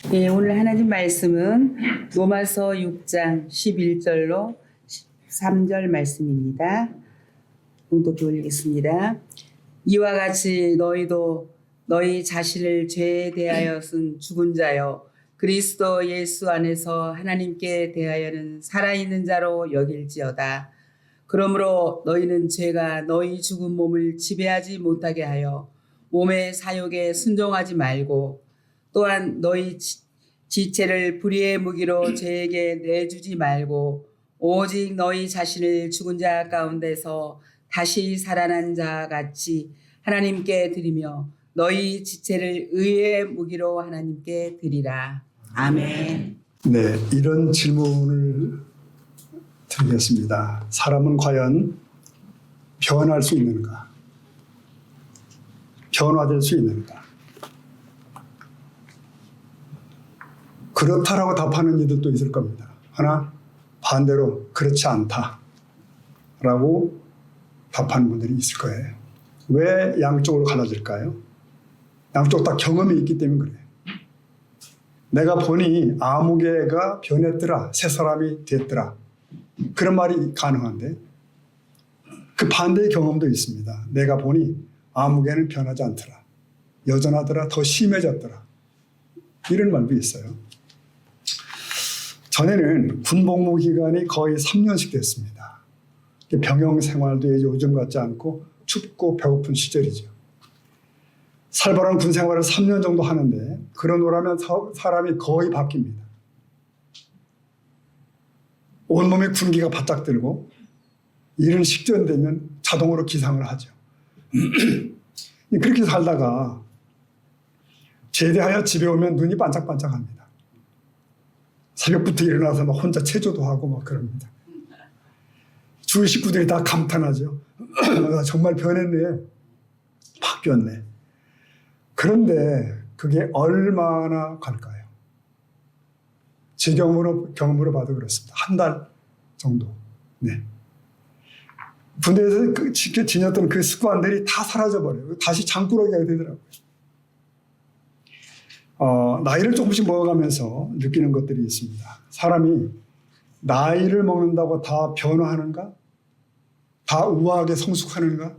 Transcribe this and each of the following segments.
네, 오늘 하나님 말씀은 로마서 6장 11절로 13절 말씀입니다. 봉독해 올리겠습니다. 이와 같이 너희도 너희 자신을 죄에 대하여는 죽은 자요 그리스도 예수 안에서 하나님께 대하여는 살아있는 자로 여길지어다. 그러므로 너희는 죄가 너희 죽은 몸을 지배하지 못하게 하여 몸의 사욕에 순종하지 말고 또한 너희 지체를 불의의 무기로 죄에게 내주지 말고 오직 너희 자신을 죽은 자 가운데서 다시 살아난 자 같이 하나님께 드리며 너희 지체를 의의 무기로 하나님께 드리라. 아멘. 네, 이런 질문을 드리겠습니다. 사람은 과연 변할 수 있는가? 변화될 수 있는가? 그렇다라고 답하는 이들도 있을 겁니다. 하나 반대로 그렇지 않다라고 답하는 분들이 있을 거예요. 왜 양쪽으로 갈라질까요? 양쪽 다 경험이 있기 때문에 그래요. 내가 보니 아무개가 변했더라, 새 사람이 됐더라, 그런 말이 가능한데 그 반대의 경험도 있습니다. 내가 보니 아무개는 변하지 않더라, 여전하더라, 더 심해졌더라, 이런 말도 있어요. 전에는 군복무 기간이 거의 3년씩 됐습니다. 병영 생활도 요즘 같지 않고 춥고 배고픈 시절이죠. 살벌한 군 생활을 3년 정도 하는데 그러노라면 사람이 거의 바뀝니다. 온몸에 군기가 바짝 들고 이런 식전되면 자동으로 기상을 하죠. 그렇게 살다가 제대하여 집에 오면 눈이 반짝반짝합니다. 새벽부터 일어나서 막 혼자 체조도 하고 막 그럽니다. 주위 식구들이 다 감탄하죠. 정말 변했네, 바뀌었네. 그런데 그게 얼마나 갈까요? 제 경험으로 봐도 그렇습니다. 한 달 정도. 네. 군대에서 지녔던 그 습관들이 다 사라져버려요. 다시 장꾸러기가 되더라고요. 나이를 조금씩 먹어가면서 느끼는 것들이 있습니다. 사람이 나이를 먹는다고 다 변화하는가? 다 우아하게 성숙하는가?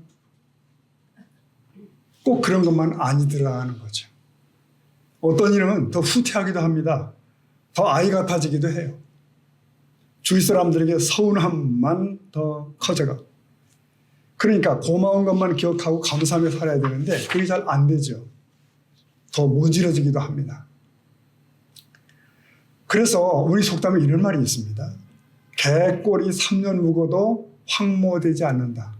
꼭 그런 것만 아니더라는 거죠. 어떤 이는 더 후퇴하기도 합니다. 더 아이 같아지기도 해요. 주위 사람들에게 서운함만 더 커져가. 그러니까 고마운 것만 기억하고 감사하며 살아야 되는데 그게 잘 안 되죠. 더 모질어지기도 합니다. 그래서 우리 속담에 이런 말이 있습니다. 개꼬리 3년 묵어도 황모되지 않는다.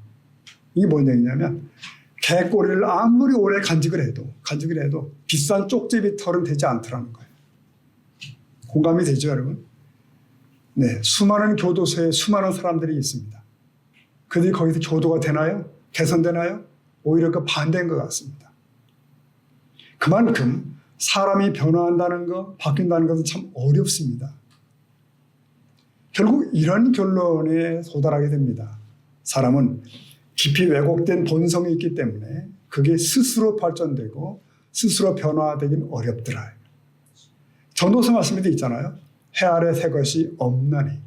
이게 뭔 얘기냐면 개꼬리를 아무리 오래 간직을 해도 비싼 쪽제비 털은 되지 않더라는 거예요. 공감이 되죠, 여러분? 네, 수많은 교도소에 수많은 사람들이 있습니다. 그들이 거기서 교도가 되나요? 개선되나요? 오히려 그 반대인 것 같습니다. 그만큼 사람이 변화한다는 것, 바뀐다는 것은 참 어렵습니다. 결국 이런 결론에 도달하게 됩니다. 사람은 깊이 왜곡된 본성이 있기 때문에 그게 스스로 발전되고 스스로 변화되긴 어렵더라. 전도서 말씀에도 있잖아요. 해 아래 새 것이 없나니.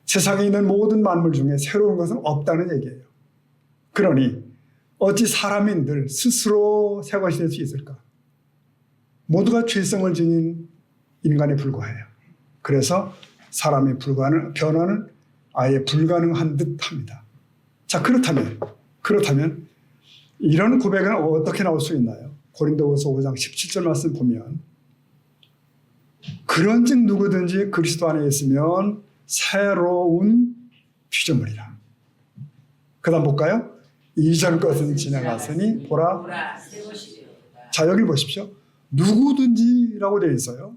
세상에 있는 모든 만물 중에 새로운 것은 없다는 얘기예요. 그러니 어찌 사람인들 스스로 새 것이 될 수 있을까? 모두가 죄성을 지닌 인간에 불과해요. 그래서 사람의 변화는 아예 불가능한 듯합니다. 자, 그렇다면 이런 고백은 어떻게 나올 수 있나요? 고린도후서 5장 17절 말씀 보면 그런즉 누구든지 그리스도 안에 있으면 새로운 피조물이라. 그 다음 볼까요? 이전 것은 지나갔으니 보라. 자, 여기 보십시오. 누구든지라고 되어 있어요.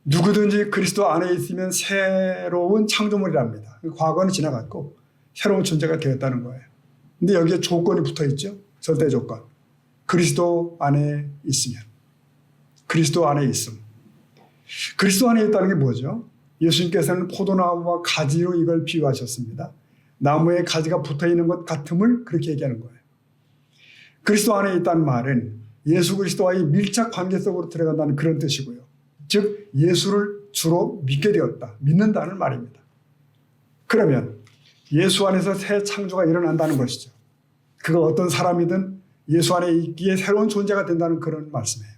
누구든지 그리스도 안에 있으면 새로운 창조물이랍니다. 과거는 지나갔고 새로운 존재가 되었다는 거예요. 근데 여기에 조건이 붙어 있죠. 절대 조건. 그리스도 안에 있으면. 그리스도 안에 있음. 그리스도 안에 있다는 게 뭐죠? 예수님께서는 포도나무와 가지로 이걸 비유하셨습니다. 나무에 가지가 붙어 있는 것 같음을 그렇게 얘기하는 거예요. 그리스도 안에 있다는 말은 예수 그리스도와의 밀착 관계 속으로 들어간다는 그런 뜻이고요. 즉 예수를 주로 믿게 되었다. 믿는다는 말입니다. 그러면 예수 안에서 새 창조가 일어난다는 것이죠. 그가 어떤 사람이든 예수 안에 있기에 새로운 존재가 된다는 그런 말씀이에요.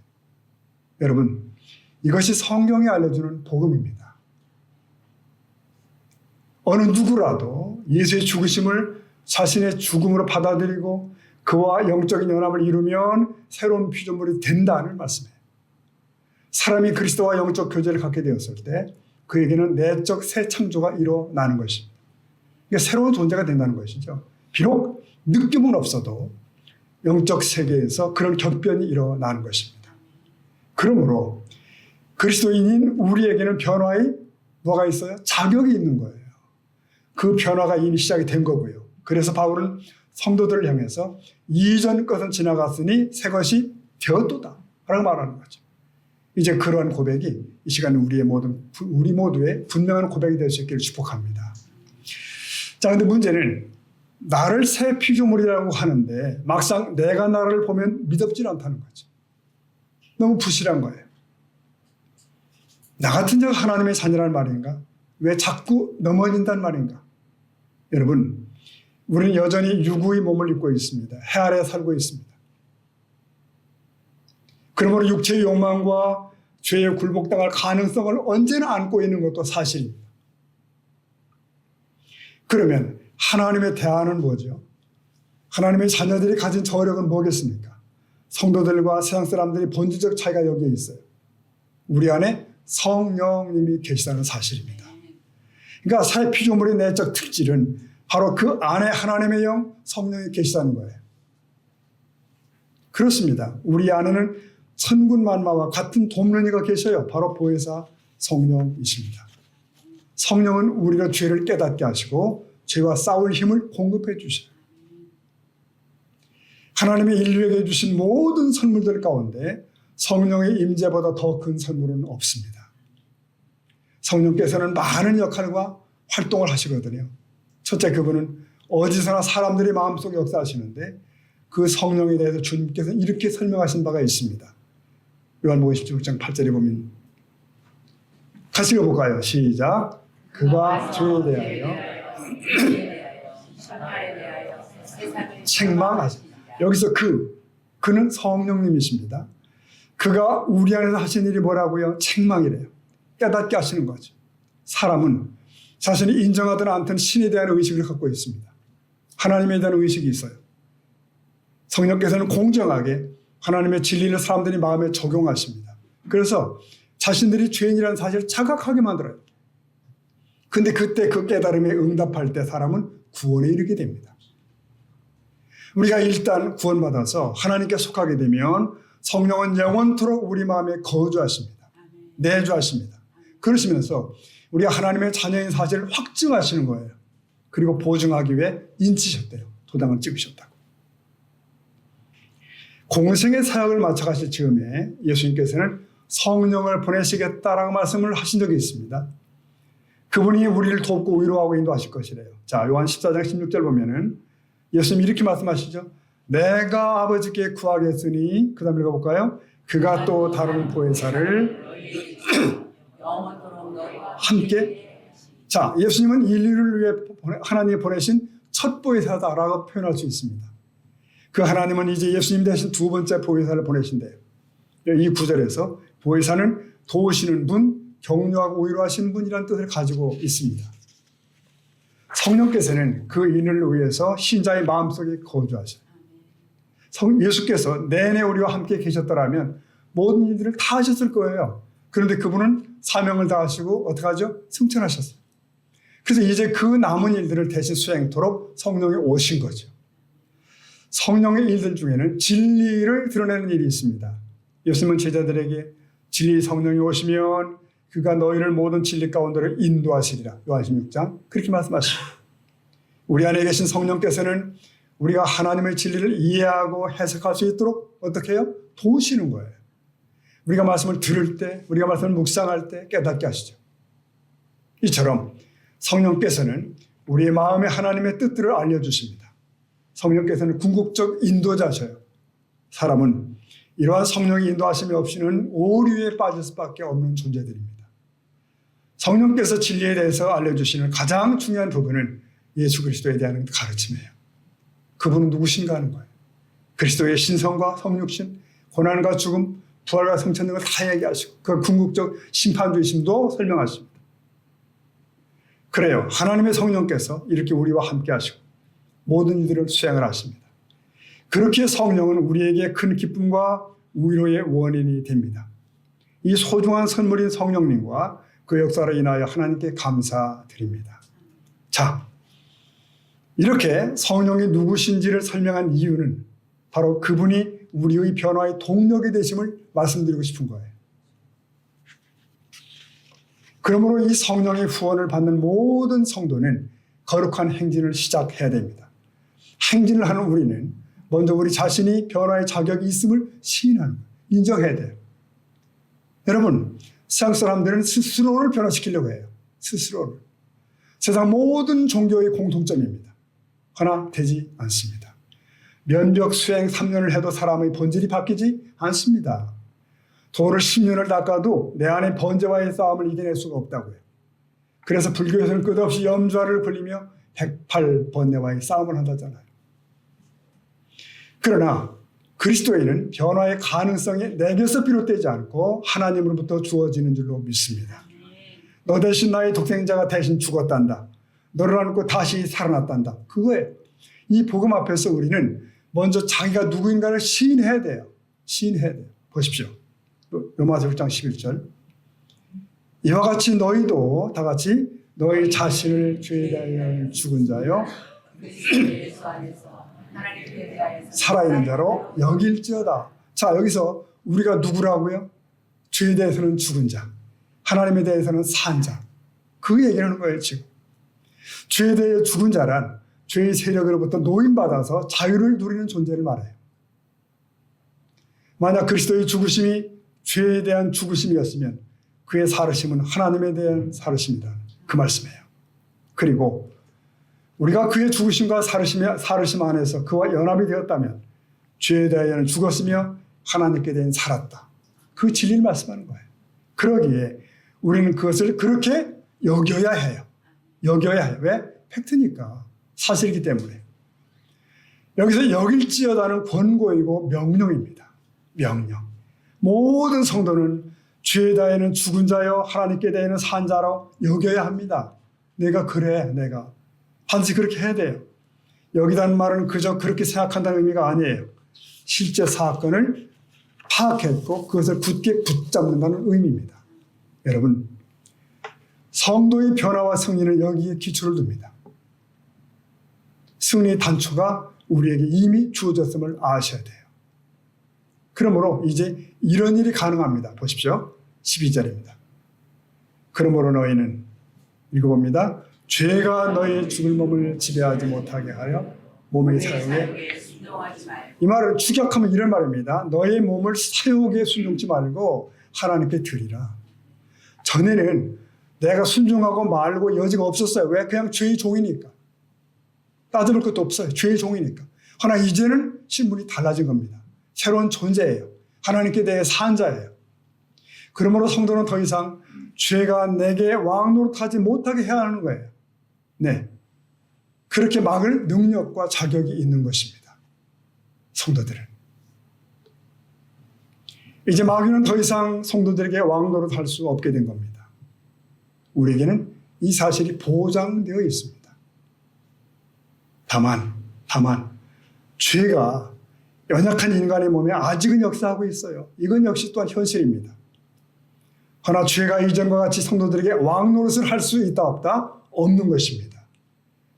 여러분, 이것이 성경이 알려주는 복음입니다. 어느 누구라도 예수의 죽으심을 자신의 죽음으로 받아들이고 그와 영적인 연합을 이루면 새로운 피조물이 된다는 말씀이에요. 사람이 그리스도와 영적 교제를 갖게 되었을 때 그에게는 내적 새 창조가 일어나는 것입니다. 그러니까 새로운 존재가 된다는 것이죠. 비록 느낌은 없어도 영적 세계에서 그런 격변이 일어나는 것입니다. 그러므로 그리스도인인 우리에게는 변화의 뭐가 있어요? 자격이 있는 거예요. 그 변화가 이미 시작이 된 거고요. 그래서 바울은 성도들을 향해서 이전 것은 지나갔으니 새 것이 되었도다 라고 말하는 거죠. 이제 그러한 고백이 이 시간 우리 모두의 분명한 고백이 될 수 있기를 축복합니다. 자, 근데 문제는 나를 새 피조물이라고 하는데 막상 내가 나를 보면 믿업질 않다는 거죠. 너무 부실한 거예요. 나 같은 자가 하나님의 자녀라는 말인가? 왜 자꾸 넘어진다는 말인가? 여러분, 우리는 여전히 유구의 몸을 입고 있습니다. 해 아래 살고 있습니다. 그러므로 육체의 욕망과 죄에 굴복당할 가능성을 언제나 안고 있는 것도 사실입니다. 그러면 하나님의 대안은 뭐죠? 하나님의 자녀들이 가진 저력은 뭐겠습니까? 성도들과 세상 사람들이 본질적 차이가 여기에 있어요. 우리 안에 성령님이 계시다는 사실입니다. 그러니까 새 피조물의 내적 특질은 바로 그 안에 하나님의 영, 성령이 계시다는 거예요. 그렇습니다. 우리 안에는 천군만마와 같은 돕는 이가 계셔요. 바로 보혜사 성령이십니다. 성령은 우리가 죄를 깨닫게 하시고 죄와 싸울 힘을 공급해 주셔요. 하나님의 인류에게 주신 모든 선물들 가운데 성령의 임재보다 더 큰 선물은 없습니다. 성령께서는 많은 역할과 활동을 하시거든요. 첫째, 그분은 어디서나 사람들이 마음속에 역사하시는데 그 성령에 대해서 주님께서 이렇게 설명하신 바가 있습니다. 요한복음 16장 8절에 보면 같이 읽어볼까요? 시작. 그가 죄에 대하여 책망하십니다. 여기서 그는 성령님이십니다. 그가 우리 안에서 하신 일이 뭐라고요? 책망이래요. 깨닫게 하시는 거죠. 사람은 자신이 인정하든 않든 신에 대한 의식을 갖고 있습니다. 하나님에 대한 의식이 있어요. 성령께서는 공정하게 하나님의 진리를 사람들이 마음에 적용하십니다. 그래서 자신들이 죄인이라는 사실을 자각하게 만들어요. 근데 그때 그 깨달음에 응답할 때 사람은 구원에 이르게 됩니다. 우리가 일단 구원받아서 하나님께 속하게 되면 성령은 영원토록 우리 마음에 거주하십니다. 내주하십니다. 그러시면서 우리가 하나님의 자녀인 사실을 확증하시는 거예요. 그리고 보증하기 위해 인치셨대요. 도장을 찍으셨다고. 공생의 사역을 마쳐가실 즈음에 예수님께서는 성령을 보내시겠다라고 말씀을 하신 적이 있습니다. 그분이 우리를 돕고 위로하고 인도하실 것이래요. 자, 요한 14장 16절 보면은 예수님이 이렇게 말씀하시죠. 내가 아버지께 구하겠으니 그 다음 읽어볼까요? 그가 또 다른 보혜사를 함께. 자, 예수님은 인류를 위해 하나님이 보내신 첫 보혜사다라고 표현할 수 있습니다. 그 하나님은 이제 예수님 대신 두 번째 보혜사를 보내신대요. 이 구절에서 보혜사는 도우시는 분, 격려하고 위로하시는 분이라는 뜻을 가지고 있습니다. 성령께서는 그 인을 위해서 신자의 마음속에 거주하셔요. 예수께서 내내 우리와 함께 계셨더라면 모든 일들을 다 하셨을 거예요. 그런데 그분은 사명을 다하시고 어떻게 하죠? 승천하셨어요. 그래서 이제 그 남은 일들을 대신 수행토록 성령이 오신 거죠. 성령의 일들 중에는 진리를 드러내는 일이 있습니다. 예수님은 제자들에게 진리 성령이 오시면 그가 너희를 모든 진리 가운데로 인도하시리라. 요한 16장 그렇게 말씀하시죠. 우리 안에 계신 성령께서는 우리가 하나님의 진리를 이해하고 해석할 수 있도록 어떻게 해요? 도우시는 거예요. 우리가 말씀을 들을 때, 우리가 말씀을 묵상할 때 깨닫게 하시죠. 이처럼 성령께서는 우리의 마음에 하나님의 뜻들을 알려주십니다. 성령께서는 궁극적 인도자셔요. 사람은 이러한 성령의 인도하심이 없이는 오류에 빠질 수밖에 없는 존재들입니다. 성령께서 진리에 대해서 알려주시는 가장 중요한 부분은 예수 그리스도에 대한 가르침이에요. 그분은 누구신가 하는 거예요. 그리스도의 신성과 성육신, 고난과 죽음, 부활과 성천 등을 다 얘기하시고 그 궁극적 심판주의심도 설명하십니다. 그래요. 하나님의 성령께서 이렇게 우리와 함께 하시고 모든 일들을 수행을 하십니다. 그렇게 성령은 우리에게 큰 기쁨과 위로의 원인이 됩니다. 이 소중한 선물인 성령님과 그 역사로 인하여 하나님께 감사드립니다. 자, 이렇게 성령이 누구신지를 설명한 이유는 바로 그분이 우리의 변화의 동력이 되심을 말씀드리고 싶은 거예요. 그러므로 이 성령의 후원을 받는 모든 성도는 거룩한 행진을 시작해야 됩니다. 행진을 하는 우리는 먼저 우리 자신이 변화의 자격이 있음을 시인하는 거예요. 인정해야 돼요. 여러분, 세상 사람들은 스스로를 변화시키려고 해요. 스스로를. 세상 모든 종교의 공통점입니다. 그러나 되지 않습니다. 면역 수행 3년을 해도 사람의 본질이 바뀌지 않습니다. 돌을 10년을 닦아도 내 안에 번제와의 싸움을 이겨낼 수가 없다고요. 그래서 불교에서는 끝없이 염좌를 굴리며 108번뇌와의 싸움을 한다잖아요. 그러나 그리스도인은 변화의 가능성이 내게서 비롯되지 않고 하나님으로부터 주어지는 줄로 믿습니다. 너 대신 나의 독생자가 대신 죽었단다. 너를 안고 다시 살아났단다. 그거예요. 이 복음 앞에서 우리는 먼저 자기가 누구인가를 시인해야 돼요. 시인해야 돼요. 보십시오. 로마서 6장 11절. 이와 같이 너희도 다 같이 너희 자신을 주에 대하여 죽은 자요 살아있는 자로 여길지어다. 자, 여기서 우리가 누구라고요? 주에 대해서는 죽은 자, 하나님에 대해서는 산 자. 그 얘기를 하는 거예요, 지금. 주에 대해 죽은 자란 죄의 세력으로부터 노임받아서 자유를 누리는 존재를 말해요. 만약 그리스도의 죽으심이 죄에 대한 죽으심이었으면 그의 살으심은 하나님에 대한 살으심이다. 그 말씀이에요. 그리고 우리가 그의 죽으심과 살으심 안에서 그와 연합이 되었다면 죄에 대하여는 죽었으며 하나님께 대한 살았다. 그 진리를 말씀하는 거예요. 그러기에 우리는 그것을 그렇게 여겨야 해요. 여겨야 해요. 왜? 팩트니까. 사실이기 때문에. 여기서 여길지어다는 권고이고 명령입니다. 명령. 모든 성도는 죄에 대하여는 죽은 자요 하나님께 대하여는 산 자로 여겨야 합니다. 내가 그래, 내가. 반드시 그렇게 해야 돼요. 여기다는 말은 그저 그렇게 생각한다는 의미가 아니에요. 실제 사건을 파악했고 그것을 굳게 붙잡는다는 의미입니다. 여러분, 성도의 변화와 승리는 여기에 기초를 둡니다. 승리의 단초가 우리에게 이미 주어졌음을 아셔야 돼요. 그러므로 이제 이런 일이 가능합니다. 보십시오. 12절입니다. 그러므로 너희는 읽어봅니다. 죄가 너희 죽을 몸을 지배하지 못하게 하여 몸의 사욕에 이 말을 축약하면 이런 말입니다. 너의 몸을 사욕에 순종치 말고 하나님께 드리라. 전에는 내가 순종하고 말고 여지가 없었어요. 왜? 그냥 죄의 종이니까. 따져볼 것도 없어요. 죄의 종이니까. 그러나 이제는 신분이 달라진 겁니다. 새로운 존재예요. 하나님께 대해 산 자예요. 그러므로 성도는 더 이상 죄가 내게 왕노릇하지 못하게 해야 하는 거예요. 네, 그렇게 막을 능력과 자격이 있는 것입니다. 성도들은. 이제 마귀는 더 이상 성도들에게 왕노릇할 수 없게 된 겁니다. 우리에게는 이 사실이 보장되어 있습니다. 다만 죄가 연약한 인간의 몸에 아직은 역사하고 있어요. 이건 역시 또한 현실입니다. 그러나 죄가 이전과 같이 성도들에게 왕노릇을 할 수 있다 없다? 없는 것입니다.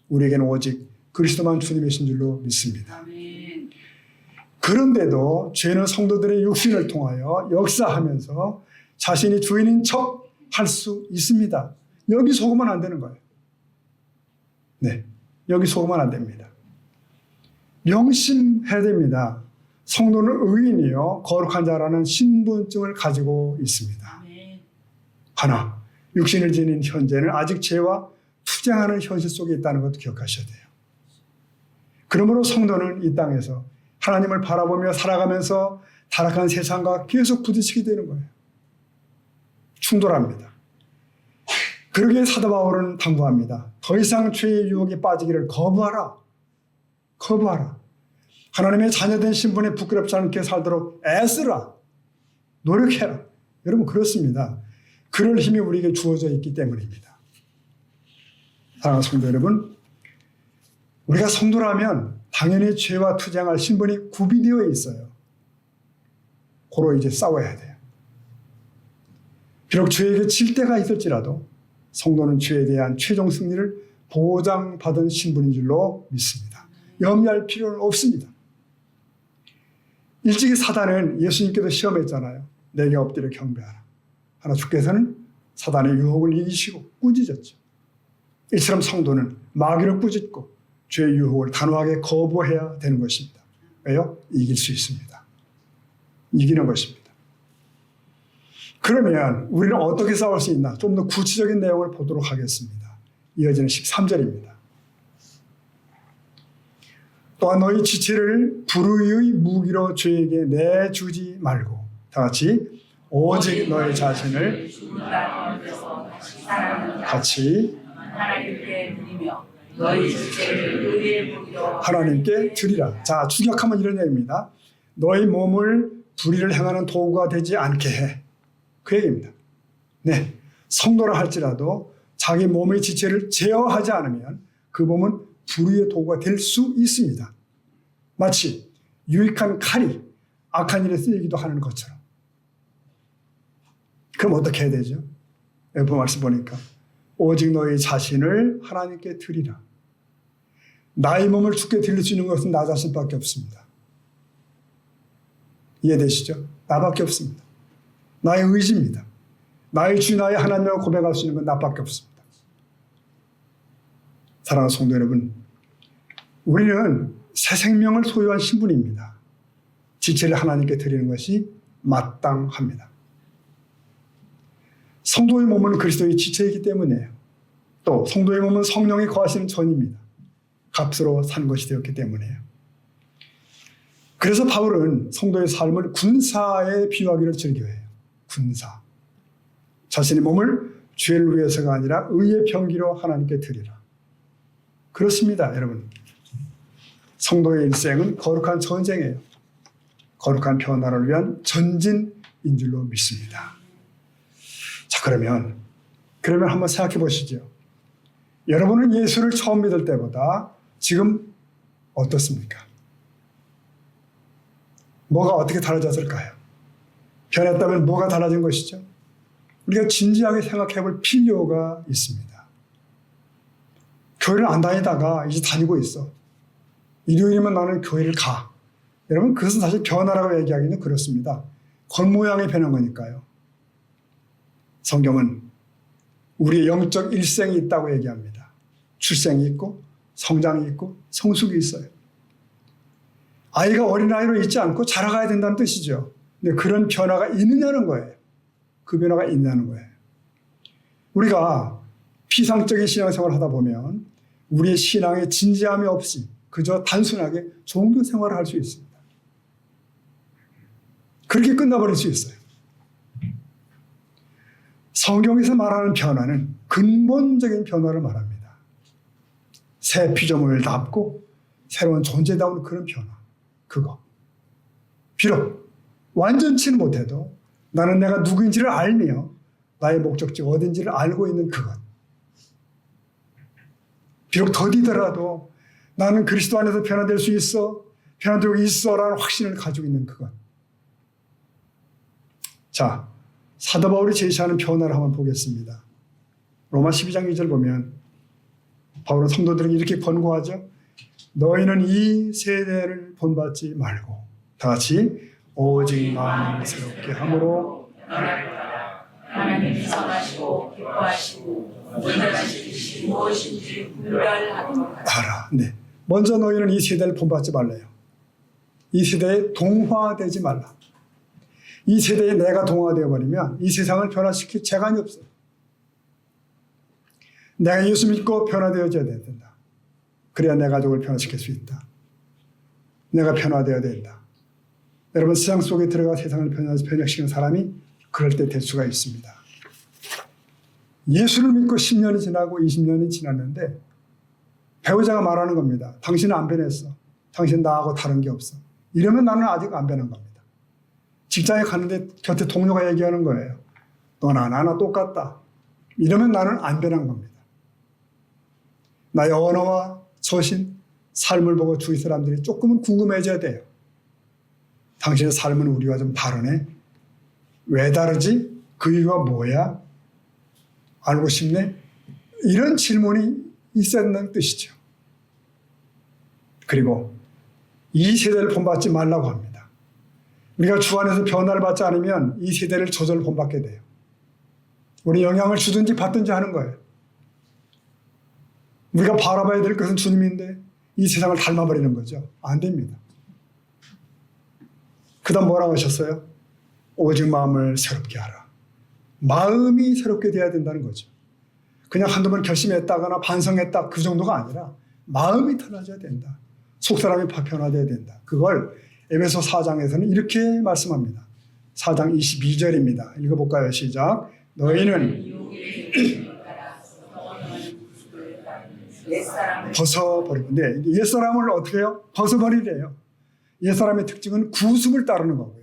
우리에게는 오직 그리스도만 주님이신 줄로 믿습니다. 아멘. 그런데도 죄는 성도들의 육신을 통하여 역사하면서 자신이 주인인 척 할 수 있습니다. 여기 속으면 안 되는 거예요. 네, 여기 속으면 안 됩니다. 명심해야 됩니다. 성도는 의인이요 거룩한 자라는 신분증을 가지고 있습니다. 하나, 육신을 지닌 현재는 아직 죄와 투쟁하는 현실 속에 있다는 것도 기억하셔야 돼요. 그러므로 성도는 이 땅에서 하나님을 바라보며 살아가면서 타락한 세상과 계속 부딪히게 되는 거예요. 충돌합니다. 그러기에 사도 바울은 당부합니다. 더 이상 죄의 유혹에 빠지기를 거부하라. 거부하라. 하나님의 자녀된 신분에 부끄럽지 않게 살도록 애쓰라. 노력해라. 여러분 그렇습니다. 그럴 힘이 우리에게 주어져 있기 때문입니다. 사랑하는 성도 여러분, 우리가 성도라면 당연히 죄와 투쟁할 신분이 구비되어 있어요. 고로 이제 싸워야 돼요. 비록 죄에게 질 때가 있을지라도 성도는 죄에 대한 최종 승리를 보장받은 신분인 줄로 믿습니다. 염려할 필요는 없습니다. 일찍이 사단은 예수님께도 시험했잖아요. 내게 엎드려 경배하라. 하나 주께서는 사단의 유혹을 이기시고 꾸짖었죠. 이처럼 성도는 마귀를 꾸짖고 죄의 유혹을 단호하게 거부해야 되는 것입니다. 왜요? 이길 수 있습니다. 이기는 것입니다. 그러면 우리는 어떻게 싸울 수 있나? 좀 더 구체적인 내용을 보도록 하겠습니다. 이어지는 13절입니다. 또한 너희 지체를 불의의 무기로 죄에게 내주지 말고 다 같이 오직 너희 자신을 같이 하나님께 드리라. 자, 축약하면 이런 얘기입니다. 너희 몸을 불의를 행하는 도구가 되지 않게 해. 그 얘기입니다. 네, 성도라 할지라도 자기 몸의 지체를 제어하지 않으면 그 몸은 불의의 도구가 될 수 있습니다. 마치 유익한 칼이 악한 일에 쓰이기도 하는 것처럼. 그럼 어떻게 해야 되죠? 여기 말씀 보니까 오직 너희 자신을 하나님께 드리라. 나의 몸을 주께 드릴 수 있는 것은 나 자신밖에 없습니다. 이해되시죠? 나밖에 없습니다. 나의 의지입니다. 나의 주 나의 하나님을 고백할 수 있는 건 나밖에 없습니다. 사랑하는 성도 여러분, 우리는 새 생명을 소유한 신분입니다. 지체를 하나님께 드리는 것이 마땅합니다. 성도의 몸은 그리스도의 지체이기 때문이에요. 또 성도의 몸은 성령이 거하시는 전입니다. 값으로 산 것이 되었기 때문이에요. 그래서 바울은 성도의 삶을 군사에 비유하기를 즐겨해요. 군사. 자신의 몸을 죄를 위해서가 아니라 의의 병기로 하나님께 드리라. 그렇습니다, 여러분. 성도의 일생은 거룩한 전쟁이에요. 거룩한 변화를 위한 전진인 줄로 믿습니다. 자, 그러면 한번 생각해 보시죠. 여러분은 예수를 처음 믿을 때보다 지금 어떻습니까? 뭐가 어떻게 달라졌을까요? 변했다면 뭐가 달라진 것이죠? 우리가 진지하게 생각해 볼 필요가 있습니다. 교회를 안 다니다가 이제 다니고 있어. 일요일이면 나는 교회를 가. 여러분, 그것은 사실 변화라고 얘기하기는 그렇습니다. 겉모양이 변한 거니까요. 성경은 우리의 영적 일생이 있다고 얘기합니다. 출생이 있고 성장이 있고 성숙이 있어요. 아이가 어린아이로 있지 않고 자라가야 된다는 뜻이죠. 근데 그런 변화가 있느냐는 거예요. 그 변화가 있냐는 거예요. 우리가 피상적인 신앙생활을 하다 보면 우리의 신앙에 진지함이 없이 그저 단순하게 종교 생활을 할 수 있습니다. 그렇게 끝나버릴 수 있어요. 성경에서 말하는 변화는 근본적인 변화를 말합니다. 새 피조물을 담고 새로운 존재다운 그런 변화. 그거. 비록 완전치는 못해도 나는 내가 누구인지를 알며 나의 목적지가 어딘지를 알고 있는 그것. 비록 더디더라도 나는 그리스도 안에서 변화될 수 있어, 변화되고 있어라는 확신을 가지고 있는 그것. 자, 사도 바울이 제시하는 변화를 한번 보겠습니다. 로마 12장 2절 보면 바울은 성도들에게 이렇게 권고하죠. 너희는 이 세대를 본받지 말고 다 같이 오직 마음을 새롭게 함으로 하나님이 선하시고 기뻐하시고 원하시는 뜻이 무엇인지 분별하도록 하라. 네. 먼저 너희는 이 세대를 본받지 말래요. 이 세대에 동화되지 말라. 이 세대에 내가 동화되어 버리면 이 세상을 변화시킬 재간이 없어요. 내가 예수 믿고 변화되어져야 된다. 그래야 내 가족을 변화시킬 수 있다. 내가 변화되어야 된다. 여러분 세상 속에 들어가 세상을 변혁시키는 사람이 그럴 때 될 수가 있습니다. 예수를 믿고 10년이 지나고 20년이 지났는데 배우자가 말하는 겁니다. 당신은 안 변했어. 당신 나하고 다른 게 없어. 이러면 나는 아직 안 변한 겁니다. 직장에 갔는데 곁에 동료가 얘기하는 거예요. 너나 나나 똑같다. 이러면 나는 안 변한 겁니다. 나의 언어와 처신, 삶을 보고 주위 사람들이 조금은 궁금해져야 돼요. 당신의 삶은 우리와 좀 다르네. 왜 다르지? 그 이유가 뭐야? 알고 싶네? 이런 질문이 있어야 된다는 뜻이죠. 그리고 이 세대를 본받지 말라고 합니다. 우리가 주 안에서 변화를 받지 않으면 이 세대를 저절로 본받게 돼요. 우리 영향을 주든지 받든지 하는 거예요. 우리가 바라봐야 될 것은 주님인데 이 세상을 닮아버리는 거죠. 안 됩니다. 그 다음 뭐라고 하셨어요? 오직 마음을 새롭게 하라. 마음이 새롭게 돼야 된다는 거죠. 그냥 한두 번 결심했다거나 반성했다 그 정도가 아니라 마음이 달라져야 된다. 속사람이 변화돼야 된다. 그걸 에베소 4장에서는 이렇게 말씀합니다. 4장 22절입니다. 읽어볼까요? 시작. 너희는 벗어버리는데 옛사람을 어떻게 해요? 벗어버리래요. 옛사람의 특징은 구습을 따르는 거고요.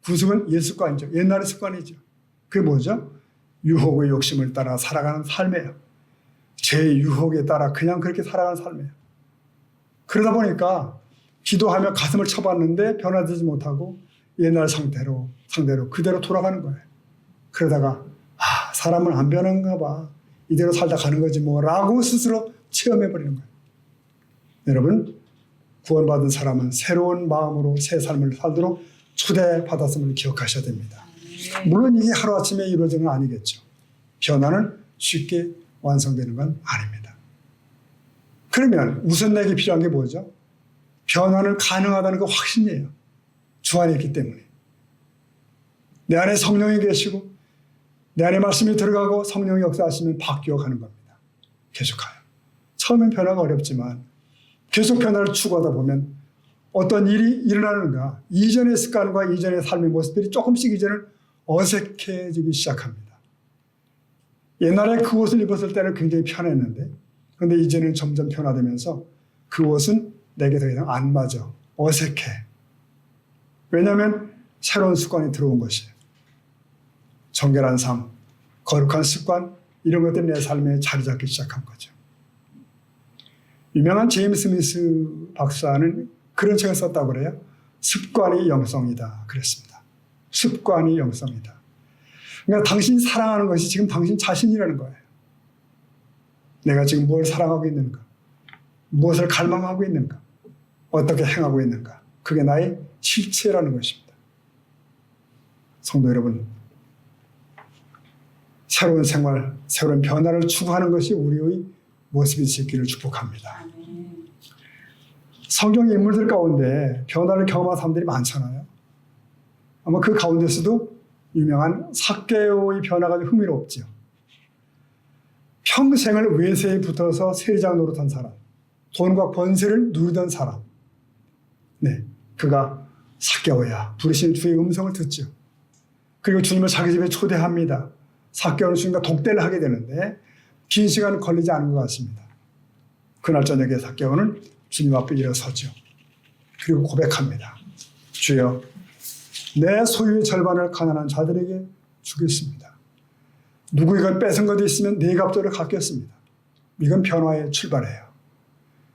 구습은 옛 습관이죠. 옛날의 습관이죠. 그게 뭐죠? 유혹의 욕심을 따라 살아가는 삶이에요. 제 유혹에 따라 그냥 그렇게 살아가는 삶이에요. 그러다 보니까 기도하며 가슴을 쳐봤는데 변화되지 못하고 옛날 상태로 그대로 돌아가는 거예요. 그러다가 사람은 안 변한가 봐. 이대로 살다 가는 거지 뭐라고 스스로 체험해버리는 거예요. 여러분, 구원받은 사람은 새로운 마음으로 새 삶을 살도록 초대받았음을 기억하셔야 됩니다. 물론 이게 하루아침에 이루어지는 건 아니겠죠. 변화는 쉽게 완성되는 건 아닙니다. 그러면 우선 내게 필요한 게 뭐죠? 변화는 가능하다는 거 확신이에요. 주 안에 있기 때문에. 내 안에 성령이 계시고 내 안에 말씀이 들어가고 성령이 역사하시면 바뀌어가는 겁니다. 계속하여. 처음엔 변화가 어렵지만 계속 변화를 추구하다 보면 어떤 일이 일어나는가 이전의 습관과 이전의 삶의 모습들이 조금씩 이제는 어색해지기 시작합니다. 옛날에 그 옷을 입었을 때는 굉장히 편했는데 그런데 이제는 점점 변화되면서 그 옷은 내게 더 이상 안 맞아. 어색해. 왜냐하면 새로운 습관이 들어온 것이에요. 정결한 삶, 거룩한 습관 이런 것들이 내 삶에 자리 잡기 시작한 거죠. 유명한 제임스 스미스 박사는 그런 책을 썼다고 그래요. 습관이 영성이다 그랬습니다. 습관이 영성이다. 그러니까 당신이 사랑하는 것이 지금 당신 자신이라는 거예요. 내가 지금 뭘 사랑하고 있는가? 무엇을 갈망하고 있는가? 어떻게 행하고 있는가? 그게 나의 실체라는 것입니다. 성도 여러분, 새로운 생활, 새로운 변화를 추구하는 것이 우리의 모습이 될 수 있기를 축복합니다. 성경의 인물들 가운데 변화를 경험한 사람들이 많잖아요. 아마 그 가운데서도 유명한 삭개오의 변화가 좀 흥미롭죠. 평생을 외세에 붙어서 세리장 노릇한 사람, 돈과 권세를 누리던 사람. 네, 그가 삭개오야 부르시는 주의 음성을 듣죠. 그리고 주님을 자기 집에 초대합니다. 삭개오는 주님과 독대를 하게 되는데 긴 시간 걸리지 않은 것 같습니다. 그날 저녁에 삭개오는 주님 앞에 일어서죠. 그리고 고백합니다. 주여, 내 소유의 절반을 가난한 자들에게 주겠습니다. 누구에게 뺏은 것이 있으면 네 값조를 갚겠습니다. 이건 변화의 출발이에요.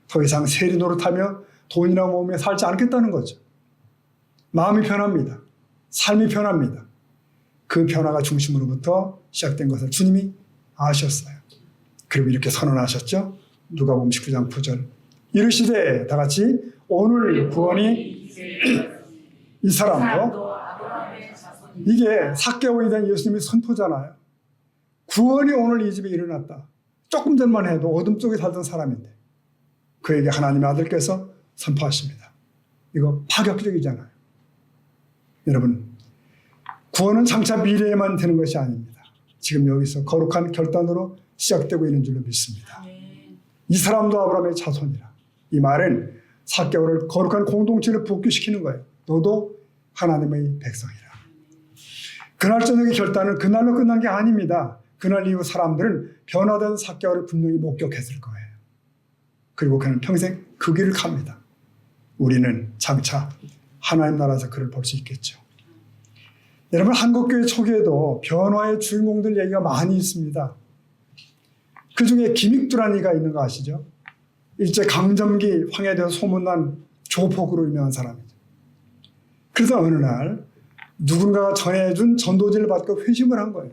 더 이상 세리 노릇하며 돈이나 모으며 살지 않겠다는 거죠. 마음이 변합니다. 삶이 변합니다. 그 변화가 중심으로부터 시작된 것을 주님이 아셨어요. 그리고 이렇게 선언하셨죠. 누가복음 19장 9절. 이르시되 다 같이 오늘 구원이 이 사람도 이게 삭개오에 대한 예수님의 선포잖아요. 구원이 오늘 이 집에 일어났다. 조금 전만 해도 어둠 속에 살던 사람인데 그에게 하나님의 아들께서 선포하십니다. 이거 파격적이잖아요. 여러분, 구원은 장차 미래에만 되는 것이 아닙니다. 지금 여기서 거룩한 결단으로 시작되고 있는 줄로 믿습니다. 이 사람도 아브라함의 자손이라. 이 말은 삭개오를 거룩한 공동체를 복귀시키는 거예요. 너도 하나님의 백성이라. 그날 저녁의 결단은 그날로 끝난 게 아닙니다. 그날 이후 사람들은 변화된 삭개오를 분명히 목격했을 거예요. 그리고 그는 평생 그 길을 갑니다. 우리는 장차 하나님 나라에서 그를 볼 수 있겠죠. 여러분, 한국교회 초기에도 변화의 주인공들 얘기가 많이 있습니다. 그 중에 김익두라는 이가 있는 거 아시죠? 일제 강점기 황해도에서 소문난 조폭으로 유명한 사람이죠. 그래서 어느 날 누군가가 전해준 전도지를 받고 회심을 한 거예요.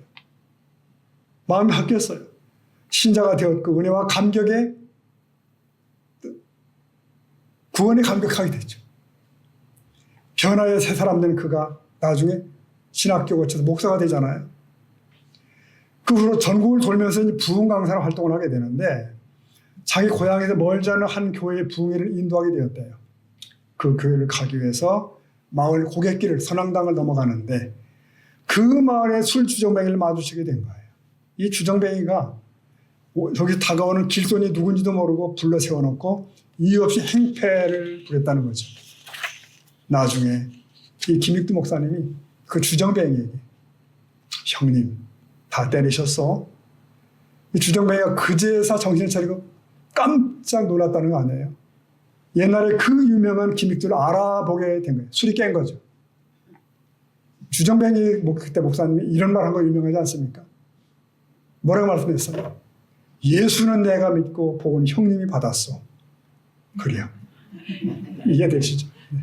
마음이 바뀌었어요. 신자가 되었고 은혜와 감격에 구원에 감격하게 됐죠. 변화의 새 사람 된 그가 나중에 신학교 거쳐서 목사가 되잖아요. 그 후로 전국을 돌면서 부흥 강사로 활동을 하게 되는데 자기 고향에서 멀지 않은 한 교회의 부흥회를 인도하게 되었대요. 그 교회를 가기 위해서 마을 고갯길을 선앙당을 넘어가는데 그 마을에 술 주정뱅이를 마주치게 된 거예요. 이 주정뱅이가 저기 다가오는 길손이 누군지도 모르고 불러 세워놓고 이유 없이 행패를 부렸다는 거죠. 나중에 이 김익두 목사님이 그 주정뱅이에게 형님 다 때리셨어? 이 주정뱅이가 그제서 정신을 차리고 깜짝 놀랐다는 거 아니에요? 옛날에 그 유명한 김익두를 알아보게 된 거예요. 술이 깬 거죠. 주정뱅이 그때 목사님이 이런 말 한 거 유명하지 않습니까? 뭐라고 말씀했어요? 예수는 내가 믿고 복은 형님이 받았어. 그래요. 이게 되시죠. 네.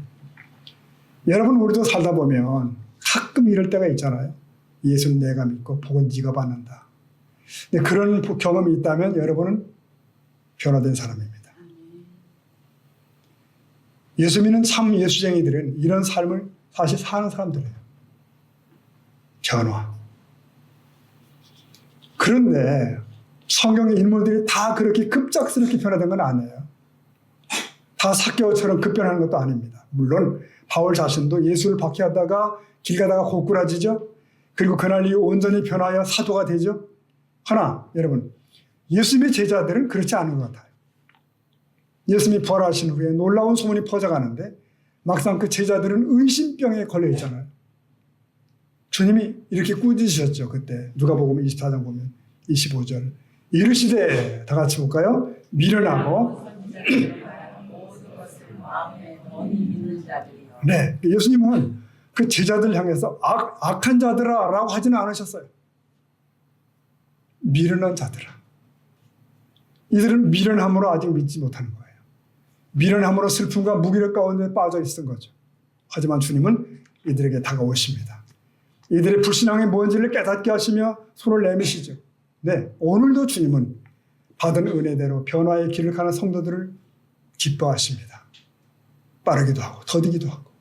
여러분, 우리도 살다 보면 가끔 이럴 때가 있잖아요. 예수는 내가 믿고 복은 네가 받는다. 근데 그런 경험이 있다면 여러분은 변화된 사람입니다. 예수 믿는 참 예수쟁이들은 이런 삶을 사실 사는 사람들이에요. 변화. 그런데 성경의 인물들이 다 그렇게 급작스럽게 변화된 건 아니에요. 다 삭개오처럼 급변하는 것도 아닙니다. 물론 바울 자신도 예수를 박해하다가 길 가다가 고꾸라지죠. 그리고 그날 이후 온전히 변하여 사도가 되죠. 하나, 여러분, 예수님의 제자들은 그렇지 않은 것 같아요. 예수님이 부활하신 후에 놀라운 소문이 퍼져가는데 막상 그 제자들은 의심병에 걸려 있잖아요. 주님이 이렇게 꾸짖으셨죠. 그때 누가복음 24장 보면 25절 이르시되, 다 같이 볼까요? 미련하고 네, 예수님은 그 제자들 향해서 악한 자들아 라고 하지는 않으셨어요. 미련한 자들아. 이들은 미련함으로 아직 믿지 못하는 거예요. 미련함으로 슬픔과 무기력 가운데 빠져 있던 거죠. 하지만 주님은 이들에게 다가오십니다. 이들의 불신앙이 뭔지를 깨닫게 하시며 손을 내미시죠. 네, 오늘도 주님은 받은 은혜대로 변화의 길을 가는 성도들을 기뻐하십니다. 빠르기도 하고 더디기도 하고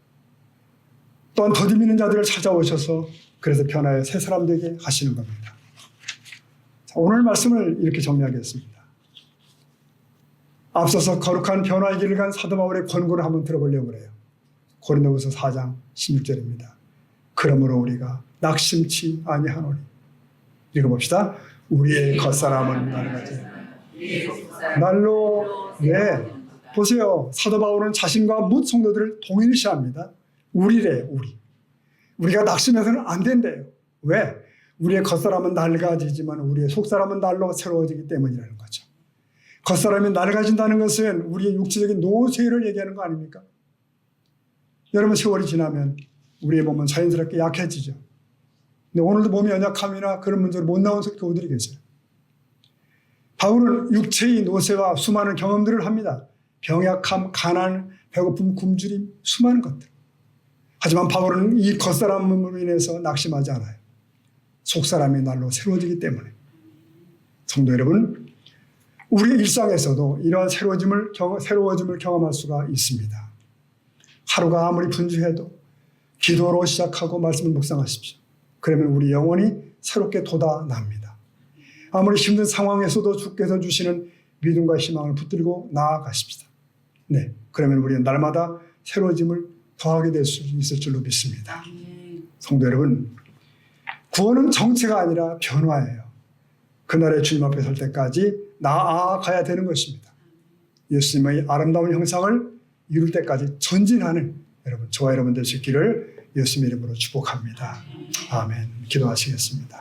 또한 더디미는 자들을 찾아오셔서 그래서 변화의 새 사람 되게 하시는 겁니다. 자, 오늘 말씀을 이렇게 정리하겠습니다. 앞서서 거룩한 변화의 길을 간 사도 바울의 권고를 한번 들어보려고 해요. 고린도후서 4장 16절입니다. 그러므로 우리가 낙심치 아니하노니. 읽어봅시다. 우리의 겉사람은 낡아지 날로. 네, 보세요. 사도 바울은 자신과 뭇 성도들을 동일시합니다. 우리래, 우리가 낙심해서는 안 된대요. 왜? 우리의 겉사람은 낡아지지만 우리의 속사람은 날로 새로워지기 때문이라는 거죠. 겉사람이 낡아진다는 것은 우리의 육체적인 노쇠를 얘기하는 거 아닙니까? 여러분, 세월이 지나면 우리의 몸은 자연스럽게 약해지죠. 근데 오늘도 몸이 연약함이나 그런 문제로 못 나온 교우들이 계세요. 바울은 육체의 노쇠와 수많은 경험들을 합니다. 병약함, 가난, 배고픔, 굶주림, 수많은 것들. 하지만 바울은 이 겉사람으로 인해서 낙심하지 않아요. 속사람이 날로 새로워지기 때문에. 성도 여러분, 우리 일상에서도 이러한 새로워짐을 경험할 수가 있습니다. 하루가 아무리 분주해도 기도로 시작하고 말씀을 묵상하십시오. 그러면 우리 영혼이 새롭게 돋아납니다. 아무리 힘든 상황에서도 주께서 주시는 믿음과 희망을 붙들고 나아가십시다. 네, 그러면 우리는 날마다 새로워짐을 더하게 될 수 있을 줄로 믿습니다. 성도 여러분, 구원은 정체가 아니라 변화예요. 그날의 주님 앞에 설 때까지 나아가야 되는 것입니다. 예수님의 아름다운 형상을 이룰 때까지 전진하는 여러분, 저와 여러분 되시기를 예수님 이름으로 축복합니다. 아멘. 기도하시겠습니다.